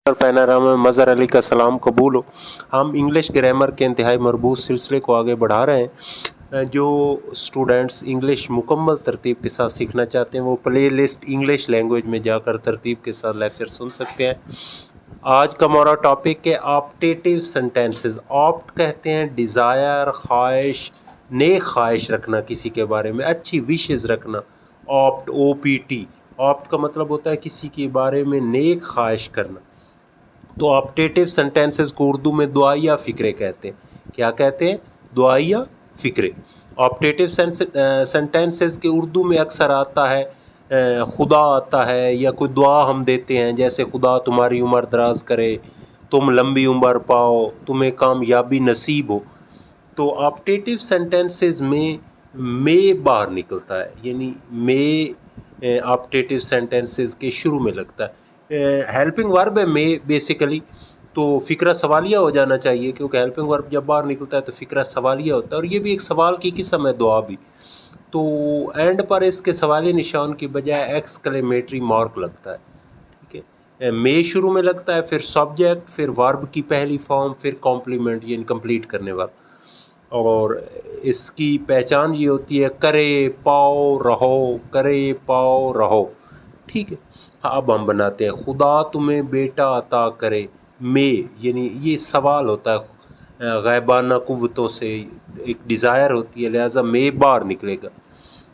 पैनारामा में मज़हर अली का सलाम कबूल हो। हम इंग्लिश ग्रामर के इंतहाई मरबूत सिलसिले को आगे बढ़ा रहे हैं। जो स्टूडेंट्स इंग्लिश मुकम्मल तरतीब के साथ सीखना चाहते हैं वो प्ले लिस्ट इंग्लिश लैंग्वेज में जाकर तरतीब के साथ लेक्चर सुन सकते हैं। आज का हमारा टॉपिक है ऑप्टेटिव सेंटेंसेस। ऑप्ट कहते हैं डिज़ायर, ख्वाहिश, नेक ख्वाहिश रखना किसी के बारे में, अच्छी विशेज़ रखना। ऑप्ट OPT, ऑप्ट का मतलब होता है किसी के बारे में नेक ख्वाहिश करना। तो ऑप्टेटिव सेंटेंसेस को उर्दू में दुआया फ़िक्रे कहते हैं। क्या कहते हैं? दुआया फ़िक्रे। ऑप्टेटिव सेंटेंसेस के उर्दू में अक्सर आता है खुदा आता है, या कोई दुआ हम देते हैं, जैसे खुदा तुम्हारी उम्र दराज करे, तुम लंबी उम्र पाओ, तुम्हें कामयाबी नसीब हो। तो ऑप्टेटिव सेंटेंसेस में बाहर निकलता है, यानी ऑप्टेटिव सेंटेंसेस के शुरू में लगता है। हेल्पिंग वर्ब है बेसिकली, तो फ़िक्रा सवालिया हो जाना चाहिए, क्योंकि हेल्पिंग वर्ब जब बाहर निकलता है तो फ़िक्रा सवालिया होता है, और ये भी एक सवाल की किस्म है, दुआ भी। तो एंड पर इसके सवाली निशान की बजाय एक्सक्लेमेटरी मार्क लगता है। ठीक है, मे शुरू में लगता है, फिर सब्जेक्ट, फिर वर्ब की पहली फॉर्म, फिर कॉम्प्लीमेंट यानी कंप्लीट करने वाला। और इसकी पहचान ये होती है करे पाओ रहो, करे पाओ रहो। ठीक है, अब हम बनाते हैं खुदा तुम्हें बेटा अता करे। यानी ये सवाल होता है गैबाना कुव्वतों से, एक डिज़ायर होती है, लिहाजा बाहर निकलेगा।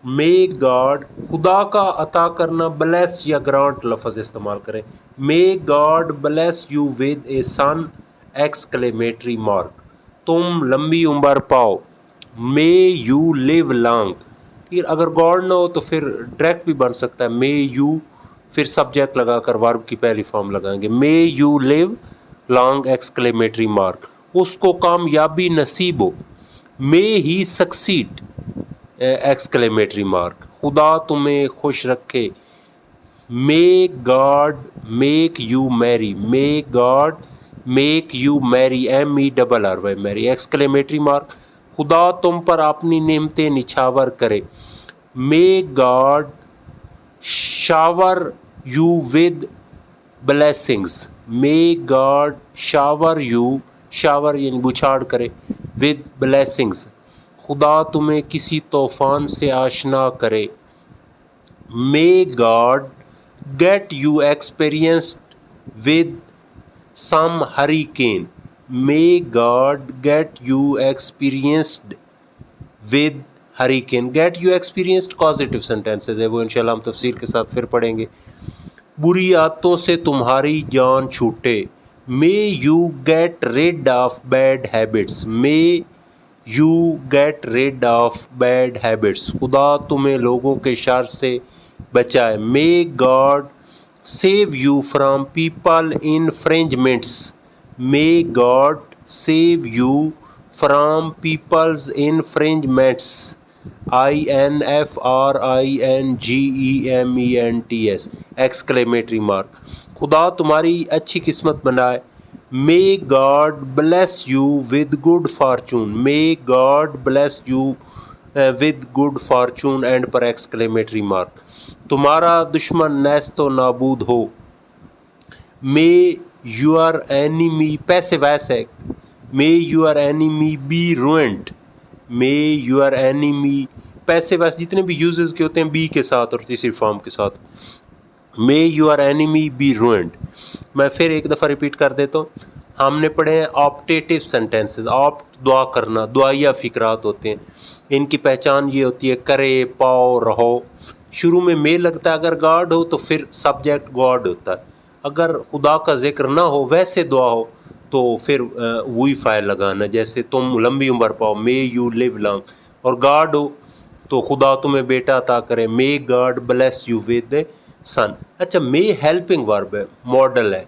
मे गॉड, खुदा का अता करना ब्लेस या ग्रांट लफ्ज़ इस्तेमाल करें। May God bless you with a son exclamatory mark. तुम लंबी उम्र पाओ। May you live long. फिर अगर गॉड ना हो तो फिर डायरेक्ट भी बन सकता है मे यू, फिर सब्जेक्ट लगाकर वर्ब की पहली फॉर्म लगाएंगे। May you live long exclamatory mark. उसको कामयाबी नसीब हो। May he succeed exclamatory mark. खुदा तुम्हें खुश रखे। May God make you merry. May God make you merry, MERRY merry exclamatory mark. खुदा तुम पर अपनी नेमतें निछावर करे। May God shower you with blessings. May God shower you, shower यानी बुछाड़ करे, विद ब्लेसिंग्स। खुदा तुम्हें किसी तूफान से आशना करे। May God get you experienced with some hurricane. May God get you experienced with hurricane. Get you experienced positive sentences है, वो इंशाल्लाह हम तफसील के साथ फिर पढ़ेंगे। बुरी आदतों से तुम्हारी जान छूटे। May you get rid of bad habits. May you get rid of bad habits. खुदा तुम्हें लोगों के शर से बचाए। May God save you from people infringements. May God save you from people's infringements. INFRINGEMENTS exclamatory mark. खुदा तुम्हारी अच्छी किस्मत बनाए। May God bless you with good fortune. May God bless you with good fortune, end पर exclamatory mark. तुम्हारा दुश्मन नेस्तो नाबूद हो। मे यूर एनिमी, पैसिव वॉइस है, may your enemy be ruined. May your enemy, passive voice जितने भी uses के होते हैं बी के साथ और तीसरी फॉर्म के साथ। मे यूर एनिमी बी रूइंड। मैं फिर एक दफ़ा रिपीट कर देता हूँ। हमने पढ़े हैं ऑप्टेटिव सेंटेंसेस। ऑप्ट दुआ करना, दुआया फ़िक्रात होते हैं। इनकी पहचान ये होती है करे पाओ रहो। शुरू में मे लगता है, अगर गॉड हो तो फिर सब्जेक्ट गॉड होता है। अगर खुदा का जिक्र ना हो, वैसे दुआ हो, तो फिर वही फ़ाइल लगाना, जैसे तुम लंबी उम्र पाओ, मे यू लिव लॉन्ग। और गॉड हो तो खुदा तुम्हें बेटा अता करे, may God bless you with son. अच्छा, मे हेल्पिंग वर्ब है, मॉडल है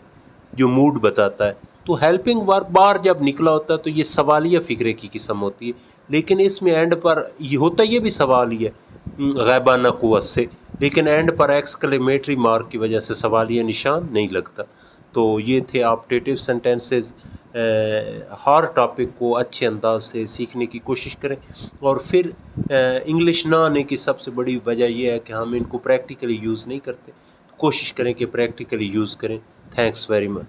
जो मूड बताता है। तो हेल्पिंग वर्ब बाहर जब निकला होता है तो ये सवालिया फ़िक्रे की किस्म होती है, लेकिन इसमें एंड पर ये होता, ये भी सवाल ही है गैबाना कुव्वत से, लेकिन एंड पर एक्सक्लेमेटरी मार्क की वजह से सवालिया निशान नहीं लगता। तो ये थे ऑप्टेटिव सेंटेंसेस। हर टॉपिक को अच्छे अंदाज से सीखने की कोशिश करें, और फिर इंग्लिश ना आने की सबसे बड़ी वजह यह है कि हम इनको प्रैक्टिकली यूज़ नहीं करते। कोशिश करें कि प्रैक्टिकली यूज़ करें। Thanks very much.